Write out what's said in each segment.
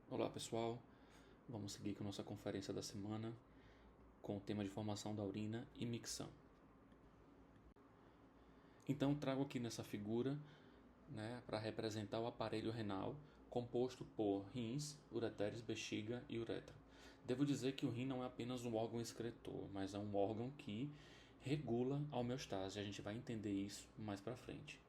Olá pessoal, vamos seguir com a nossa conferência da semana com o tema de formação da urina e micção. Então trago aqui nessa figura para representar o aparelho renal composto por rins, ureteres, bexiga e uretra. Devo dizer que o rim não é apenas um órgão excretor, mas é um órgão que regula a homeostase. A gente vai entender isso mais para frente.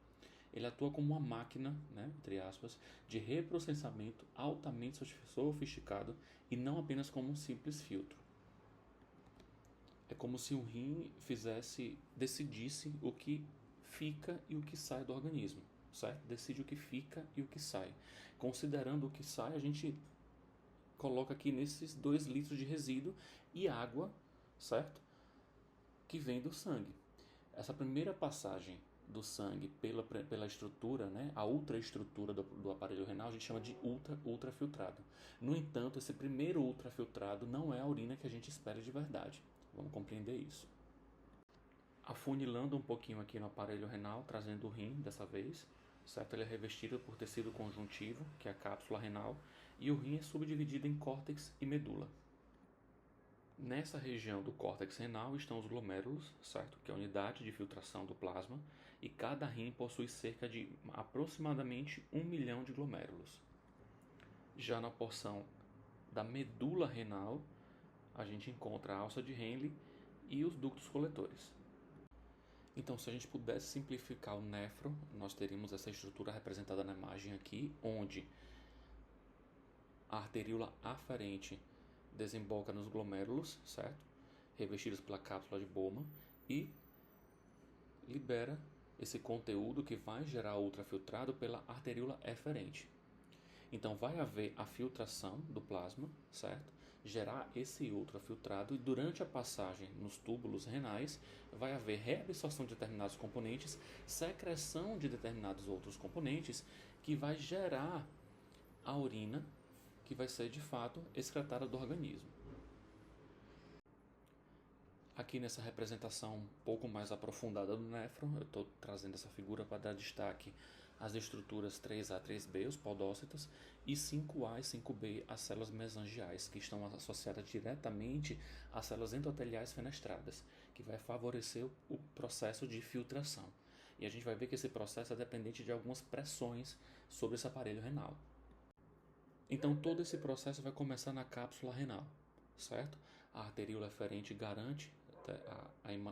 Ele atua como uma máquina, entre aspas, de reprocessamento altamente sofisticado e não apenas como um simples filtro. É como se o rim decidisse o que fica e o que sai do organismo, certo? Decide o que fica e o que sai. Considerando o que sai, a gente coloca aqui nesses 2 litros de resíduo e água, certo? Que vem do sangue. Essa primeira passagem do sangue pela estrutura, a ultraestrutura do aparelho renal, a gente chama de ultrafiltrado. No entanto, esse primeiro ultrafiltrado não é a urina que a gente espera de verdade. Vamos compreender isso. Afunilando um pouquinho aqui no aparelho renal, trazendo o rim dessa vez, certo? Ele é revestido por tecido conjuntivo, que é a cápsula renal, e o rim é subdividido em córtex e medula. Nessa região do córtex renal estão os glomérulos, certo? Que é a unidade de filtração do plasma, e cada rim possui cerca de aproximadamente 1 milhão de glomérulos. Já na porção da medula renal, a gente encontra a alça de Henle e os ductos coletores. Então, se a gente pudesse simplificar o néfron, nós teríamos essa estrutura representada na imagem aqui, onde a arteríola aferente desemboca nos glomérulos, certo? Revestidos pela cápsula de Bowman e libera esse conteúdo que vai gerar ultrafiltrado pela arteríola eferente. Então vai haver a filtração do plasma, certo? Gerar esse ultrafiltrado e durante a passagem nos túbulos renais vai haver reabsorção de determinados componentes, secreção de determinados outros componentes que vai gerar a urina que vai ser de fato excretada do organismo. Aqui nessa representação um pouco mais aprofundada do néfron, eu estou trazendo essa figura para dar destaque às estruturas 3A, 3B, os podócitos, e 5A e 5B, as células mesangiais, que estão associadas diretamente às células endoteliais fenestradas, que vai favorecer o processo de filtração. E a gente vai ver que esse processo é dependente de algumas pressões sobre esse aparelho renal. Então todo esse processo vai começar na cápsula renal, certo? A arteríola eferente garante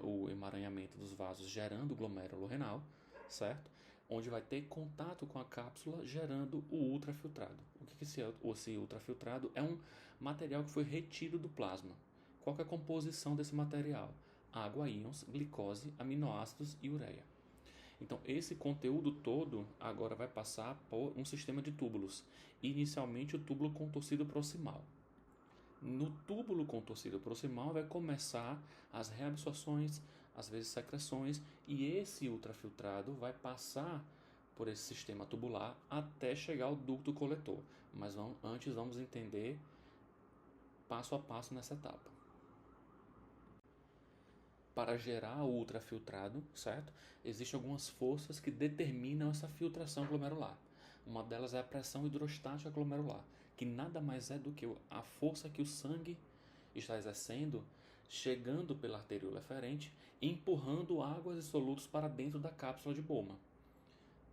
o emaranhamento dos vasos gerando o glomérulo renal, certo? Onde vai ter contato com a cápsula gerando o ultrafiltrado. O que é esse ultrafiltrado? É um material que foi retido do plasma. Qual é a composição desse material? Água, íons, glicose, aminoácidos e ureia. Então, esse conteúdo todo agora vai passar por um sistema de túbulos. Inicialmente, o túbulo contorcido proximal. No túbulo contorcido proximal vai começar as reabsorções, às vezes secreções, e esse ultrafiltrado vai passar por esse sistema tubular até chegar ao ducto coletor. Mas antes vamos entender passo a passo nessa etapa. Para gerar o ultrafiltrado, certo? Existem algumas forças que determinam essa filtração glomerular. Uma delas é a pressão hidrostática glomerular, que nada mais é do que a força que o sangue está exercendo, chegando pela arteríola eferente e empurrando águas e solutos para dentro da cápsula de Bowman.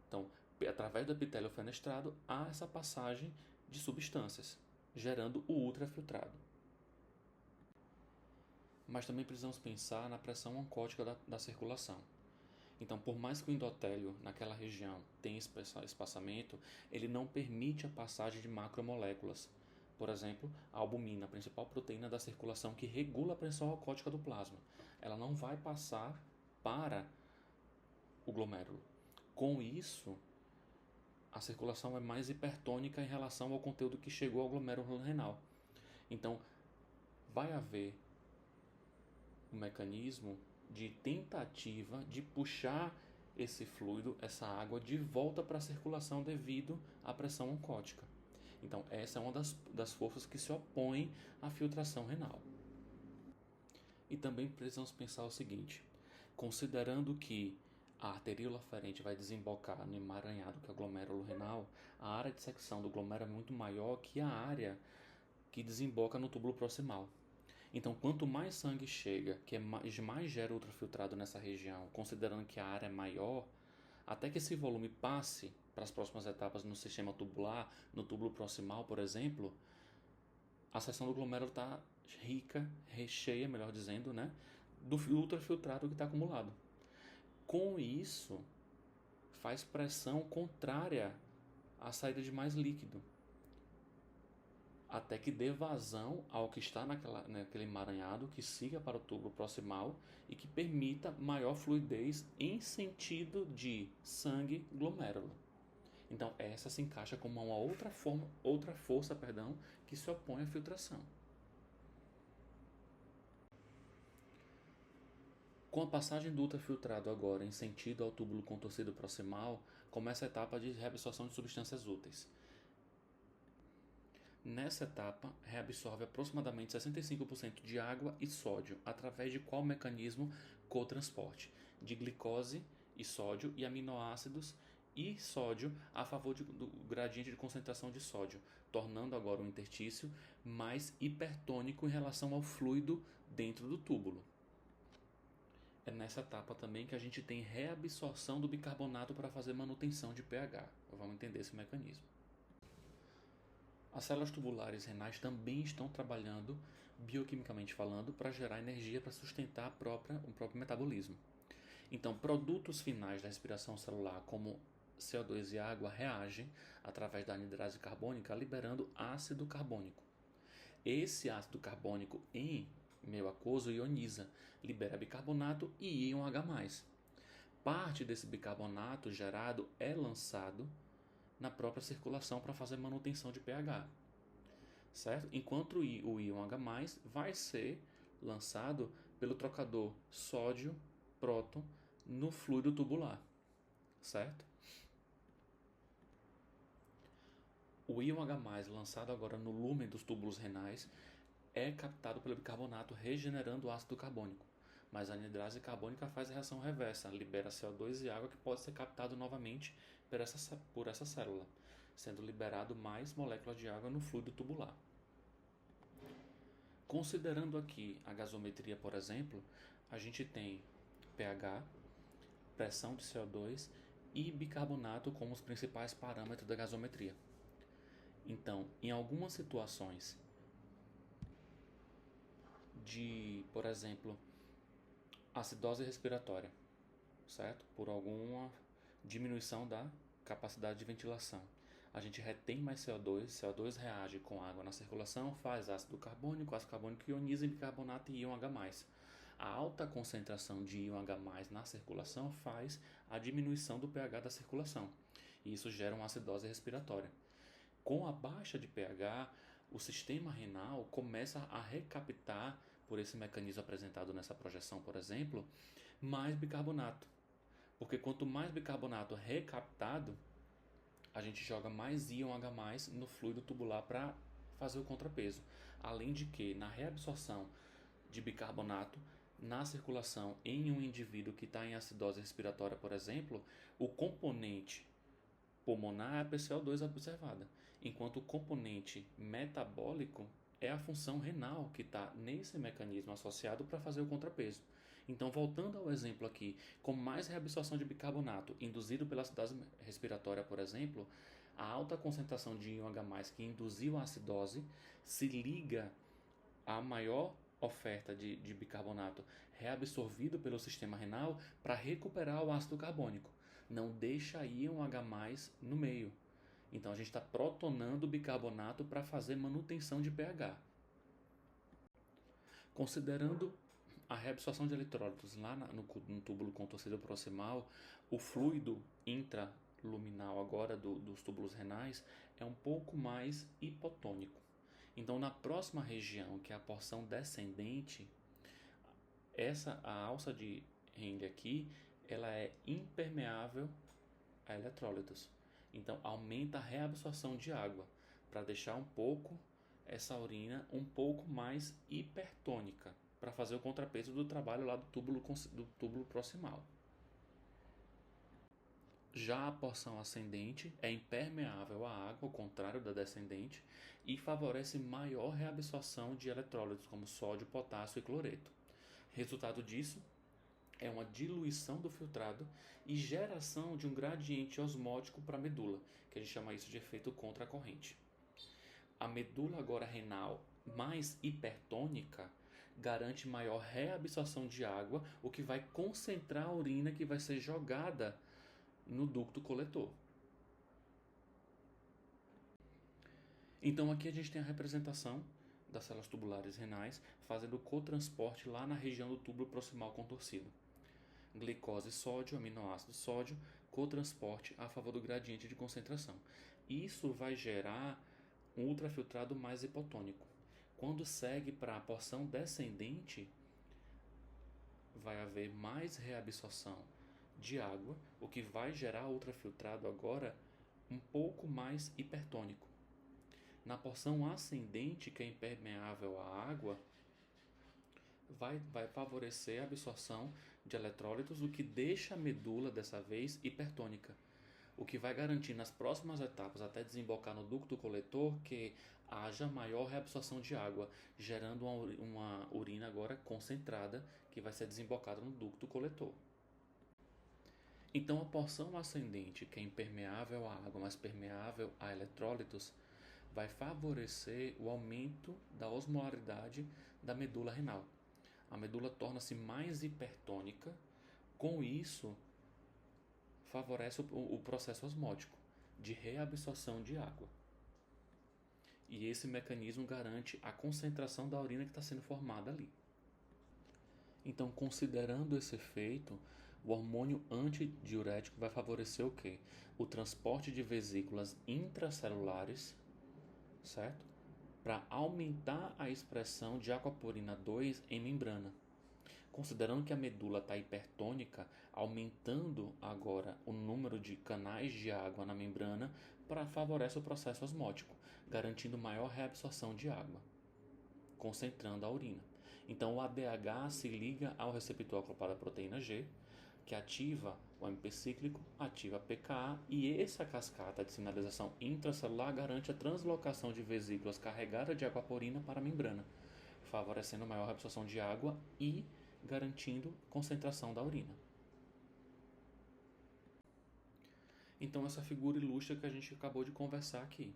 Então, através do epitélio fenestrado, há essa passagem de substâncias, gerando o ultrafiltrado. Mas também precisamos pensar na pressão oncótica da circulação. Então, por mais que o endotélio naquela região tenha espaçamento, ele não permite a passagem de macromoléculas. Por exemplo, a albumina, a principal proteína da circulação que regula a pressão oncótica do plasma. Ela não vai passar para o glomérulo. Com isso, a circulação é mais hipertônica em relação ao conteúdo que chegou ao glomérulo renal. Então, vai haver um mecanismo de tentativa de puxar esse fluido, essa água, de volta para a circulação devido à pressão oncótica. Então, essa é uma das forças que se opõem à filtração renal. E também precisamos pensar o seguinte: considerando que a arteríola aferente vai desembocar no emaranhado, que é o glomérulo renal, a área de secção do glomérulo é muito maior que a área que desemboca no túbulo proximal. Então, quanto mais sangue chega, que mais gera ultrafiltrado nessa região, considerando que a área é maior, até que esse volume passe para as próximas etapas no sistema tubular, no túbulo proximal, por exemplo, a seção do glomérulo está rica, recheia, melhor dizendo, né, do ultrafiltrado que está acumulado. Com isso, faz pressão contrária à saída de mais líquido, até que dê vazão ao que está naquele emaranhado, que siga para o túbulo proximal e que permita maior fluidez em sentido de sangue-glomérulo. Então, essa se encaixa como uma outra força, que se opõe à filtração. Com a passagem do ultrafiltrado agora em sentido ao túbulo contorcido proximal, começa a etapa de reabsorção de substâncias úteis. Nessa etapa, reabsorve aproximadamente 65% de água e sódio, através de qual mecanismo? Cotransporte, de glicose e sódio e aminoácidos e sódio a favor do gradiente de concentração de sódio, tornando agora o interstício mais hipertônico em relação ao fluido dentro do túbulo. É nessa etapa também que a gente tem reabsorção do bicarbonato para fazer manutenção de pH. Vamos entender esse mecanismo. As células tubulares renais também estão trabalhando, bioquimicamente falando, para gerar energia para sustentar o próprio metabolismo. Então, produtos finais da respiração celular, como CO2 e água, reagem através da anidrase carbônica, liberando ácido carbônico. Esse ácido carbônico em meio aquoso ioniza, libera bicarbonato e íon H+. Parte desse bicarbonato gerado é lançado na própria circulação para fazer manutenção de pH, certo? Enquanto o íon H+, vai ser lançado pelo trocador sódio-próton no fluido tubular, certo? O íon H+, lançado agora no lúmen dos túbulos renais, é captado pelo bicarbonato, regenerando o ácido carbônico. Mas a anidrase carbônica faz a reação reversa, libera CO2 e água que pode ser captado novamente por essa célula, sendo liberado mais moléculas de água no fluido tubular. Considerando aqui a gasometria, por exemplo, a gente tem pH, pressão de CO2 e bicarbonato como os principais parâmetros da gasometria. Então, em algumas situações de, por exemplo, acidose respiratória, certo? Por alguma diminuição da capacidade de ventilação, a gente retém mais CO2 reage com água na circulação, faz ácido carbônico ioniza em bicarbonato e íon H+. A alta concentração de íon H+, na circulação faz a diminuição do pH da circulação, e isso gera uma acidose respiratória. Com a baixa de pH, o sistema renal começa a recaptar, por esse mecanismo apresentado nessa projeção, por exemplo, mais bicarbonato. Porque quanto mais bicarbonato recaptado, a gente joga mais íon H+ no fluido tubular para fazer o contrapeso. Além de que, na reabsorção de bicarbonato na circulação em um indivíduo que está em acidose respiratória, por exemplo, o componente pulmonar é a PCO2 observada, enquanto o componente metabólico é a função renal que está nesse mecanismo associado para fazer o contrapeso. Então, voltando ao exemplo aqui, com mais reabsorção de bicarbonato induzido pela acidose respiratória, por exemplo, a alta concentração de íon H+, que induziu a acidose, se liga à maior oferta de bicarbonato reabsorvido pelo sistema renal para recuperar o ácido carbônico. Não deixa íon H+ no meio. Então, a gente está protonando o bicarbonato para fazer manutenção de pH. Considerando a reabsorção de eletrólitos lá no túbulo contorcido proximal, o fluido intraluminal agora dos túbulos renais é um pouco mais hipotônico. Então, na próxima região, que é a porção descendente, a alça de Henle aqui, ela é impermeável a eletrólitos. Então, aumenta a reabsorção de água para deixar um pouco essa urina um pouco mais hipertônica, para fazer o contrapeso do trabalho lá do túbulo proximal. Já a porção ascendente é impermeável à água, ao contrário da descendente, e favorece maior reabsorção de eletrólitos como sódio, potássio e cloreto. Resultado disso é uma diluição do filtrado e geração de um gradiente osmótico para a medula, que a gente chama isso de efeito contracorrente. A medula agora renal mais hipertônica garante maior reabsorção de água, o que vai concentrar a urina que vai ser jogada no ducto coletor. Então aqui a gente tem a representação das células tubulares renais fazendo o cotransporte lá na região do túbulo proximal contorcido. Glicose e sódio, aminoácido sódio, cotransporte a favor do gradiente de concentração. Isso vai gerar um ultrafiltrado mais hipotônico. Quando segue para a porção descendente, vai haver mais reabsorção de água, o que vai gerar ultrafiltrado agora um pouco mais hipertônico. Na porção ascendente, que é impermeável à água, vai favorecer a absorção de eletrólitos, o que deixa a medula, dessa vez, hipertônica, o que vai garantir nas próximas etapas, até desembocar no ducto coletor, que haja maior reabsorção de água, gerando uma urina agora concentrada, que vai ser desembocada no ducto coletor. Então, a porção ascendente, que é impermeável à água, mas permeável a eletrólitos, vai favorecer o aumento da osmolaridade da medula renal. A medula torna-se mais hipertônica, com isso favorece o processo osmótico de reabsorção de água. E esse mecanismo garante a concentração da urina que está sendo formada ali. Então, considerando esse efeito, o hormônio antidiurético vai favorecer o quê? O transporte de vesículas intracelulares, certo? Para aumentar a expressão de aquaporina 2 em membrana. Considerando que a medula está hipertônica, aumentando agora o número de canais de água na membrana para favorecer o processo osmótico, garantindo maior reabsorção de água, concentrando a urina. Então o ADH se liga ao receptor acoplado à proteína G, que ativa o AMP cíclico, ativa a PKA, e essa cascata de sinalização intracelular garante a translocação de vesículas carregadas de aquaporina para a membrana, favorecendo maior absorção de água e garantindo concentração da urina. Então essa figura ilustra que a gente acabou de conversar aqui.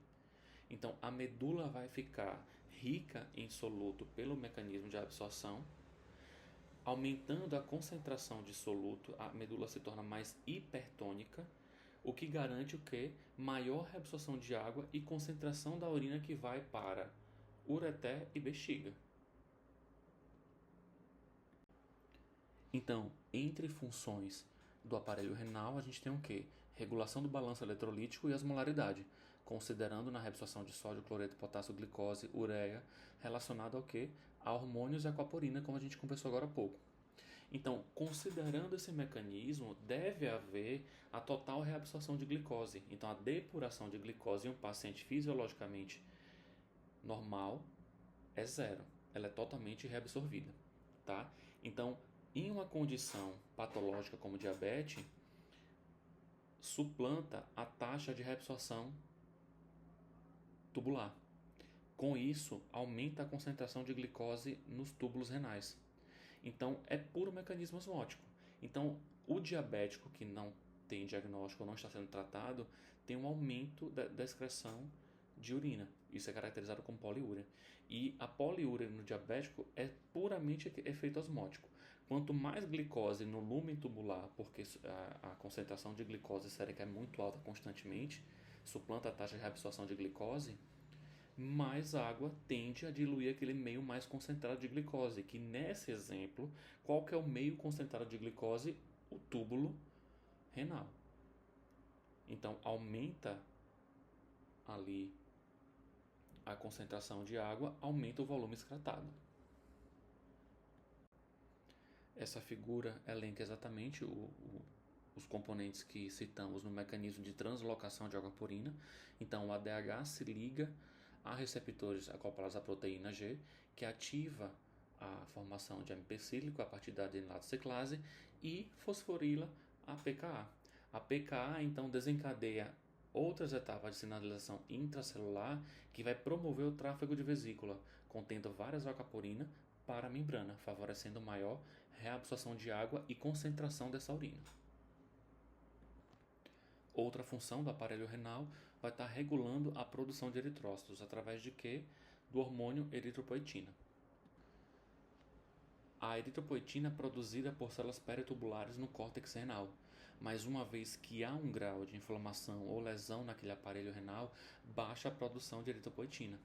Então a medula vai ficar rica em soluto pelo mecanismo de absorção. Aumentando a concentração de soluto, a medula se torna mais hipertônica, o que garante o quê? Maior reabsorção de água e concentração da urina que vai para ureter e bexiga. Então, entre funções do aparelho renal, a gente tem o quê? Regulação do balanço eletrolítico e osmolaridade, considerando na reabsorção de sódio, cloreto, potássio, glicose, ureia, relacionado ao quê? A hormônios e aquaporina, como a gente conversou agora há pouco. Então, considerando esse mecanismo, deve haver a total reabsorção de glicose. Então, a depuração de glicose em um paciente fisiologicamente normal é zero. Ela é totalmente reabsorvida, tá? Então, em uma condição patológica como diabetes, suplanta a taxa de reabsorção tubular. Com isso, aumenta a concentração de glicose nos túbulos renais. Então, é puro mecanismo osmótico. Então, o diabético que não tem diagnóstico ou não está sendo tratado, tem um aumento da excreção de urina. Isso é caracterizado como poliúria. E a poliúria no diabético é puramente efeito osmótico. Quanto mais glicose no lumen tubular, porque a concentração de glicose sérica é muito alta constantemente, suplanta a taxa de reabsorção de glicose, mais água tende a diluir aquele meio mais concentrado de glicose, que nesse exemplo, qual que é o meio concentrado de glicose? O túbulo renal. Então, aumenta ali a concentração de água, aumenta o volume excretado. Essa figura elenca exatamente os componentes que citamos no mecanismo de translocação de aquaporina. Então, o ADH se liga a receptores acoplados à proteína G, que ativa a formação de AMP cíclico a partir da adenilado ciclase e fosforila a PKA. A pKa então desencadeia outras etapas de sinalização intracelular que vai promover o tráfego de vesícula, contendo várias alcapurina para a membrana, favorecendo maior reabsorção de água e concentração dessa urina. Outra função do aparelho renal vai estar regulando a produção de eritrócitos, através de quê? Do hormônio eritropoetina. A eritropoetina é produzida por células peritubulares no córtex renal, mas uma vez que há um grau de inflamação ou lesão naquele aparelho renal, baixa a produção de eritropoetina,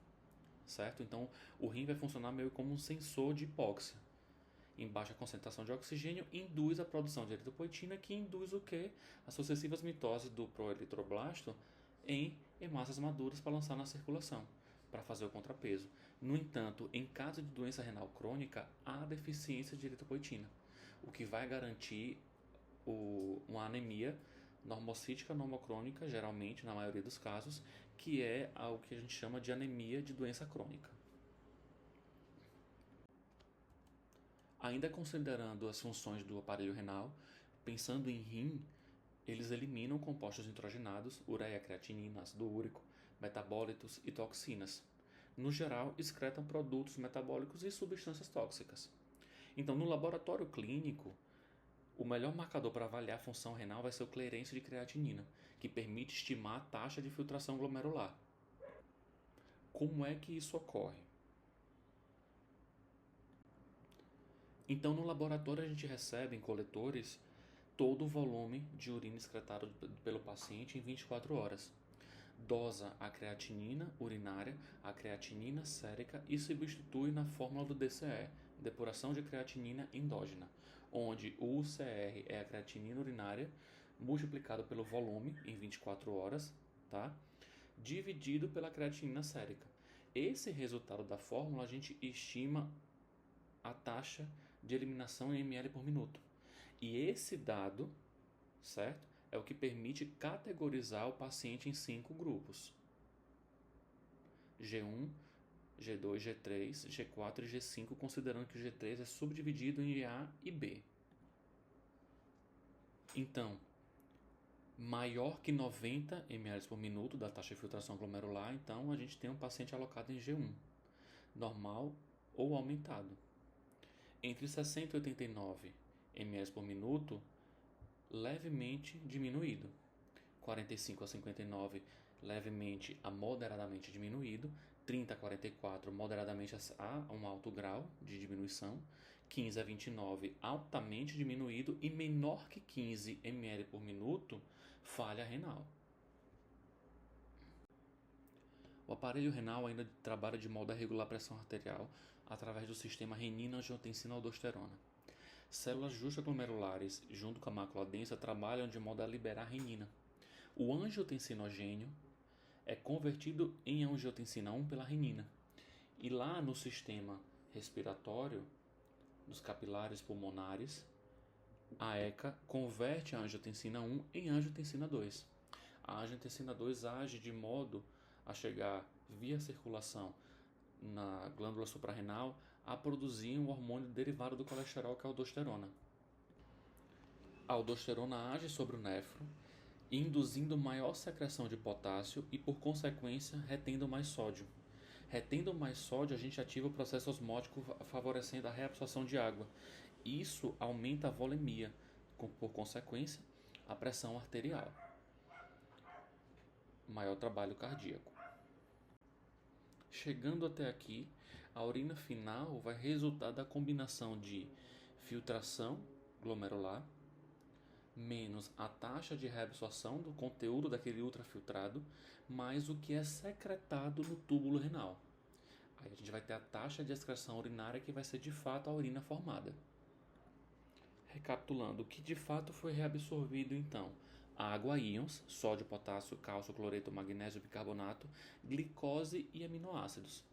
certo? Então, o rim vai funcionar meio como um sensor de hipóxia. Em baixa concentração de oxigênio, induz a produção de eritropoetina, que induz o quê? As sucessivas mitoses do proeritroblasto em hemácias maduras para lançar na circulação, para fazer o contrapeso. No entanto, em caso de doença renal crônica, há deficiência de eritropoetina, o que vai garantir uma anemia normocítica normocrônica, geralmente, na maioria dos casos, que é o que a gente chama de anemia de doença crônica. Ainda considerando as funções do aparelho renal, pensando em rim, eles eliminam compostos nitrogenados, ureia, creatinina, ácido úrico, metabólitos e toxinas. No geral, excretam produtos metabólicos e substâncias tóxicas. Então, no laboratório clínico, o melhor marcador para avaliar a função renal vai ser o clearance de creatinina, que permite estimar a taxa de filtração glomerular. Como é que isso ocorre? Então, no laboratório, a gente recebe em coletores todo o volume de urina excretado pelo paciente em 24 horas. Dosa a creatinina urinária, a creatinina sérica e substitui na fórmula do DCE, depuração de creatinina endógena, onde o UCR é a creatinina urinária multiplicado pelo volume em 24 horas, tá? Dividido pela creatinina sérica. Esse resultado da fórmula a gente estima a taxa de eliminação em ml por minuto. E esse dado, certo, é o que permite categorizar o paciente em 5 grupos: G1, G2, G3, G4 e G5, considerando que o G3 é subdividido em A e B. Então, maior que 90 ml por minuto da taxa de filtração glomerular, então a gente tem um paciente alocado em G1, normal ou aumentado. Entre 60 e 89 ml por minuto, levemente diminuído. 45 a 59, levemente a moderadamente diminuído. 30 a 44, moderadamente a um alto grau de diminuição. 15 a 29, altamente diminuído. E menor que 15 ml por minuto, falha renal. O aparelho renal ainda trabalha de modo a regular a pressão arterial através do sistema renina-angiotensina-aldosterona. Células justaglomerulares, junto com a mácula densa, trabalham de modo a liberar renina. O angiotensinogênio é convertido em angiotensina 1 pela renina. E lá no sistema respiratório, dos capilares pulmonares, a ECA converte a angiotensina 1 em angiotensina 2. A angiotensina 2 age de modo a chegar via circulação na glândula suprarrenal a produzir um hormônio derivado do colesterol, que é a aldosterona. A aldosterona age sobre o néfron, induzindo maior secreção de potássio e, por consequência, retendo mais sódio. Retendo mais sódio, a gente ativa o processo osmótico, favorecendo a reabsorção de água. Isso aumenta a volemia, por consequência, a pressão arterial. Maior trabalho cardíaco. Chegando até aqui, a urina final vai resultar da combinação de filtração glomerular menos a taxa de reabsorção do conteúdo daquele ultrafiltrado, mais o que é secretado no túbulo renal. Aí a gente vai ter a taxa de excreção urinária, que vai ser de fato a urina formada. Recapitulando, o que de fato foi reabsorvido então? Água, íons, sódio, potássio, cálcio, cloreto, magnésio, bicarbonato, glicose e aminoácidos.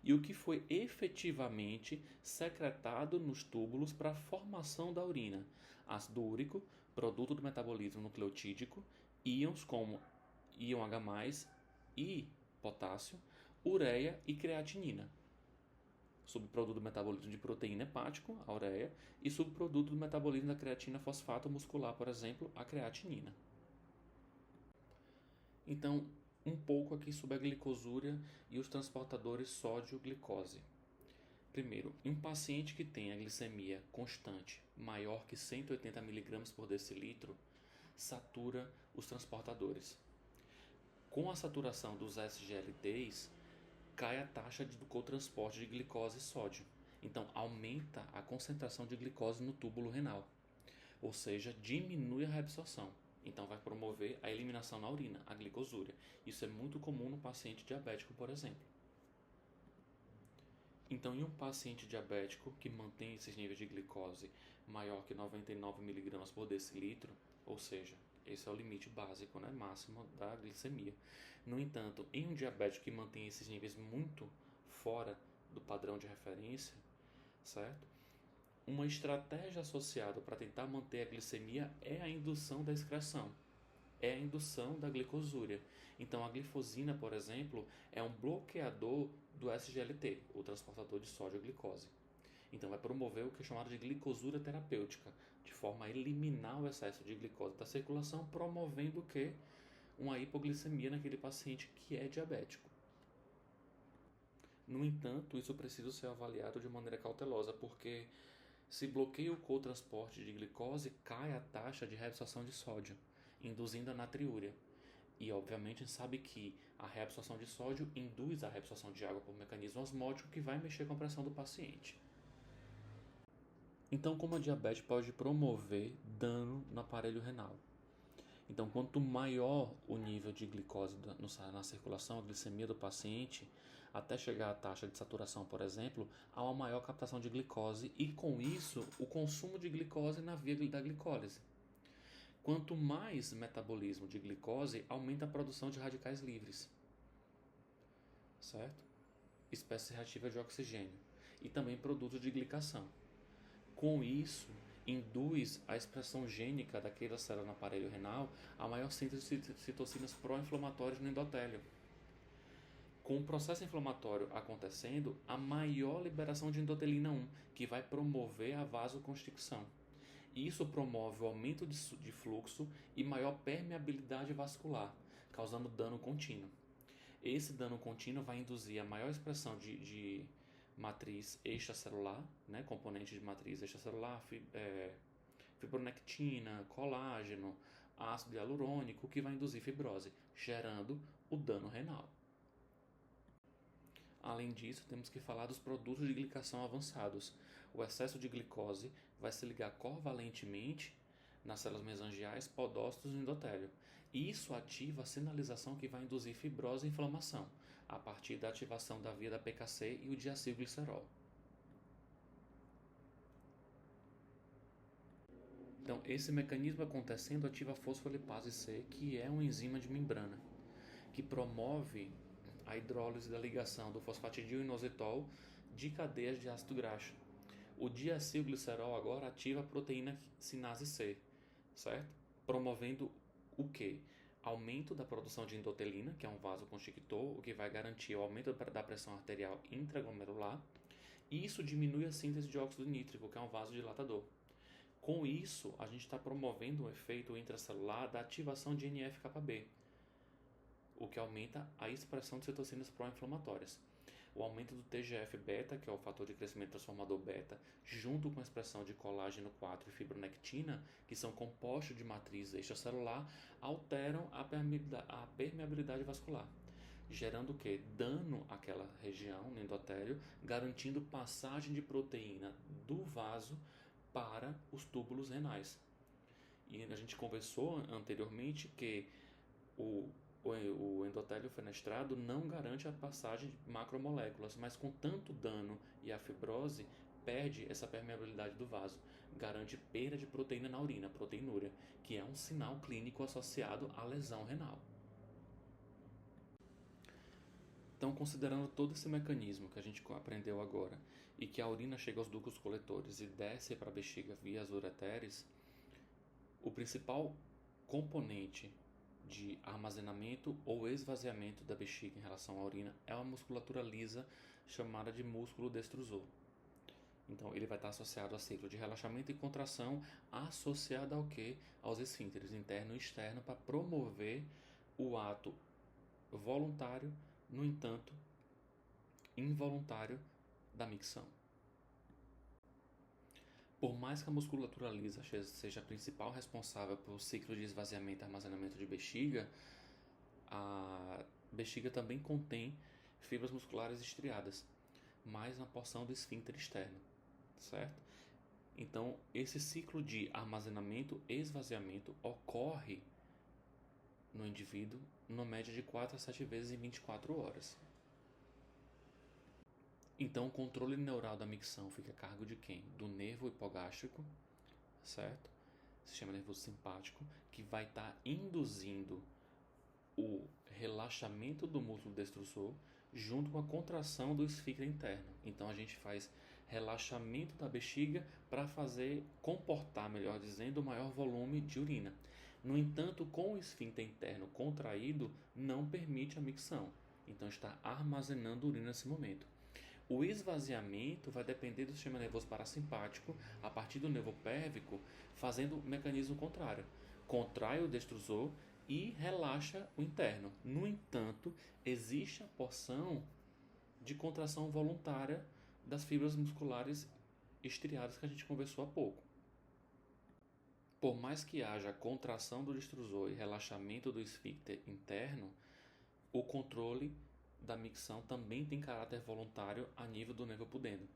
E o que foi efetivamente secretado nos túbulos para a formação da urina? Ácido úrico, produto do metabolismo nucleotídico, íons como íon H+, e potássio, ureia e creatinina. Subproduto do metabolismo de proteína hepático, a ureia, e subproduto do metabolismo da creatina fosfato muscular, por exemplo, a creatinina. Então, um pouco aqui sobre a glicosúria e os transportadores sódio-glicose. Primeiro, em um paciente que tem a glicemia constante maior que 180 mg por decilitro, satura os transportadores. Com a saturação dos SGLTs, cai a taxa do cotransporte de glicose e sódio. Então, aumenta a concentração de glicose no túbulo renal, ou seja, diminui a reabsorção. Então, vai promover a eliminação na urina, a glicosúria. Isso é muito comum no paciente diabético, por exemplo. Então, em um paciente diabético que mantém esses níveis de glicose maior que 99 mg por decilitro, ou seja, esse é o limite básico, né, máximo da glicemia. No entanto, em um diabético que mantém esses níveis muito fora do padrão de referência, certo? Uma estratégia associada para tentar manter a glicemia é a indução da excreção, é a indução da glicosúria. Então, a glifosina, por exemplo, é um bloqueador do SGLT, o transportador de sódio-glicose. Então, vai promover o que é chamado de glicosúria terapêutica, de forma a eliminar o excesso de glicose da circulação, promovendo o que? Uma hipoglicemia naquele paciente que é diabético. No entanto, isso precisa ser avaliado de maneira cautelosa, porque se bloqueia o cotransporte de glicose, cai a taxa de reabsorção de sódio, induzindo a natriúria. E, obviamente, a gente sabe que a reabsorção de sódio induz a reabsorção de água por mecanismo osmótico que vai mexer com a pressão do paciente. Então, como a diabetes pode promover dano no aparelho renal? Então, quanto maior o nível de glicose na circulação, a glicemia do paciente, até chegar à taxa de saturação, por exemplo, há uma maior captação de glicose e, com isso, o consumo de glicose na via da glicólise. Quanto mais metabolismo de glicose, aumenta a produção de radicais livres, certo? Espécie reativa de oxigênio e também produtos de glicação. Com isso, induz a expressão gênica daquela célula no aparelho renal a maior síntese de citocinas pró-inflamatórias no endotélio. Com o processo inflamatório acontecendo, a maior liberação de endotelina 1, que vai promover a vasoconstricção. Isso promove o aumento de fluxo e maior permeabilidade vascular, causando dano contínuo. Esse dano contínuo vai induzir a maior expressão de matriz extracelular, né, componente de matriz extracelular, fibronectina, colágeno, ácido hialurônico, que vai induzir fibrose, gerando o dano renal. Além disso, temos que falar dos produtos de glicação avançados. O excesso de glicose vai se ligar covalentemente nas células mesangiais, podócitos e endotélio. Isso ativa a sinalização que vai induzir fibrose e inflamação, a partir da ativação da via da PKC e o diacilglicerol. Então, esse mecanismo acontecendo ativa a fosfolipase C, que é uma enzima de membrana, que promove a hidrólise da ligação do fosfatidil-inositol de cadeias de ácido graxo. O diacilglicerol agora ativa a proteína sinase C, certo? Promovendo o quê? Aumento da produção de endotelina, que é um vasoconstrictor, o que vai garantir o aumento da pressão arterial intraglomerular, e isso diminui a síntese de óxido nítrico, que é um vasodilatador. Com isso, a gente está promovendo um efeito intracelular da ativação de NF-κB, o que aumenta a expressão de citocinas pró-inflamatórias. O aumento do TGF-beta, que é o fator de crescimento transformador beta, junto com a expressão de colágeno 4 e fibronectina, que são compostos de matriz extracelular, alteram a permeabilidade vascular, gerando o quê? Dano àquela região, no endotélio, garantindo passagem de proteína do vaso para os túbulos renais. E a gente conversou anteriormente que o endotélio fenestrado não garante a passagem de macromoléculas, mas com tanto dano e a fibrose, perde essa permeabilidade do vaso, garante perda de proteína na urina, proteinúria, que é um sinal clínico associado à lesão renal. Então, considerando todo esse mecanismo que a gente aprendeu agora e que a urina chega aos ductos coletores e desce para a bexiga via as ureteres, o principal componente de armazenamento ou esvaziamento da bexiga em relação à urina é uma musculatura lisa chamada de músculo destrusor. Então, ele vai estar associado a ciclo de relaxamento e contração associado ao quê? Aos esfínteres interno e externo para promover o ato voluntário, no entanto, involuntário da micção. Por mais que a musculatura lisa seja a principal responsável pelo ciclo de esvaziamento e armazenamento de bexiga, a bexiga também contém fibras musculares estriadas, mais na porção do esfíncter externo, certo? Então, esse ciclo de armazenamento e esvaziamento ocorre no indivíduo numa média de 4 a 7 vezes em 24 horas. Então, o controle neural da micção fica a cargo de quem? Do nervo hipogástrico, certo? Sistema nervoso simpático, que vai estar induzindo o relaxamento do músculo destrutor junto com a contração do esfíncter interno. Então, a gente faz relaxamento da bexiga para fazer comportar, melhor dizendo, o maior volume de urina. No entanto, com o esfíncter interno contraído, não permite a micção. Então, está armazenando urina nesse momento. O esvaziamento vai depender do sistema nervoso parasimpático a partir do nervo pérvico, fazendo o mecanismo contrário. Contrai o destrusor e relaxa o interno. No entanto, existe a porção de contração voluntária das fibras musculares estriadas que a gente conversou há pouco. Por mais que haja contração do destrusor e relaxamento do esfíncter interno, o controle da micção também tem caráter voluntário a nível do nervo pudendo,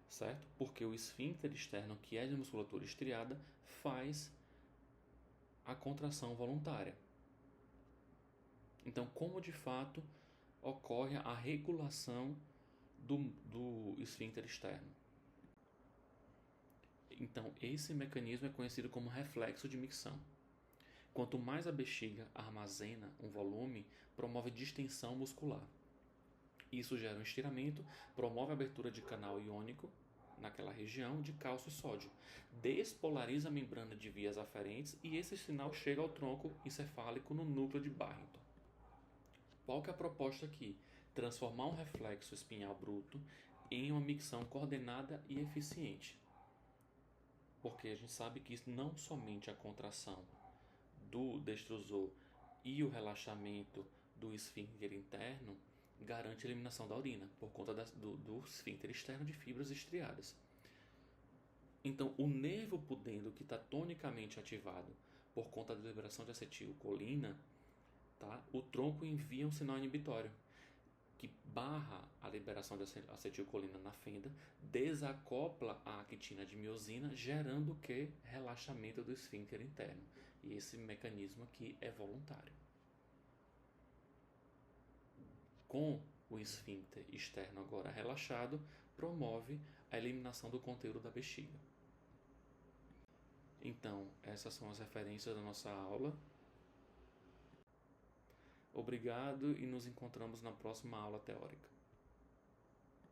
certo? Porque o esfíncter externo, que é de musculatura estriada, faz a contração voluntária. Então, como de fato ocorre a regulação do esfíncter externo? Então, esse mecanismo é conhecido como reflexo de micção. Quanto mais a bexiga armazena um volume, promove distensão muscular. Isso gera um estiramento, promove a abertura de canal iônico naquela região de cálcio e sódio, despolariza a membrana de vias aferentes e esse sinal chega ao tronco encefálico no núcleo de Barrington. Qual que é a proposta aqui? Transformar um reflexo espinhal bruto em uma micção coordenada e eficiente. Porque a gente sabe que isso não somente a contração do destrusor e o relaxamento do esfíncter interno garante a eliminação da urina, por conta do esfíncter externo de fibras estriadas. Então, o nervo pudendo que está tonicamente ativado por conta da liberação de acetilcolina, tá? O tronco envia um sinal inibitório que barra a liberação de acetilcolina na fenda, desacopla a actina de miosina, gerando o que? Relaxamento do esfíncter interno. E esse mecanismo aqui é voluntário. Com o esfíncter externo agora relaxado, promove a eliminação do conteúdo da bexiga. Então, essas são as referências da nossa aula. Obrigado e nos encontramos na próxima aula teórica.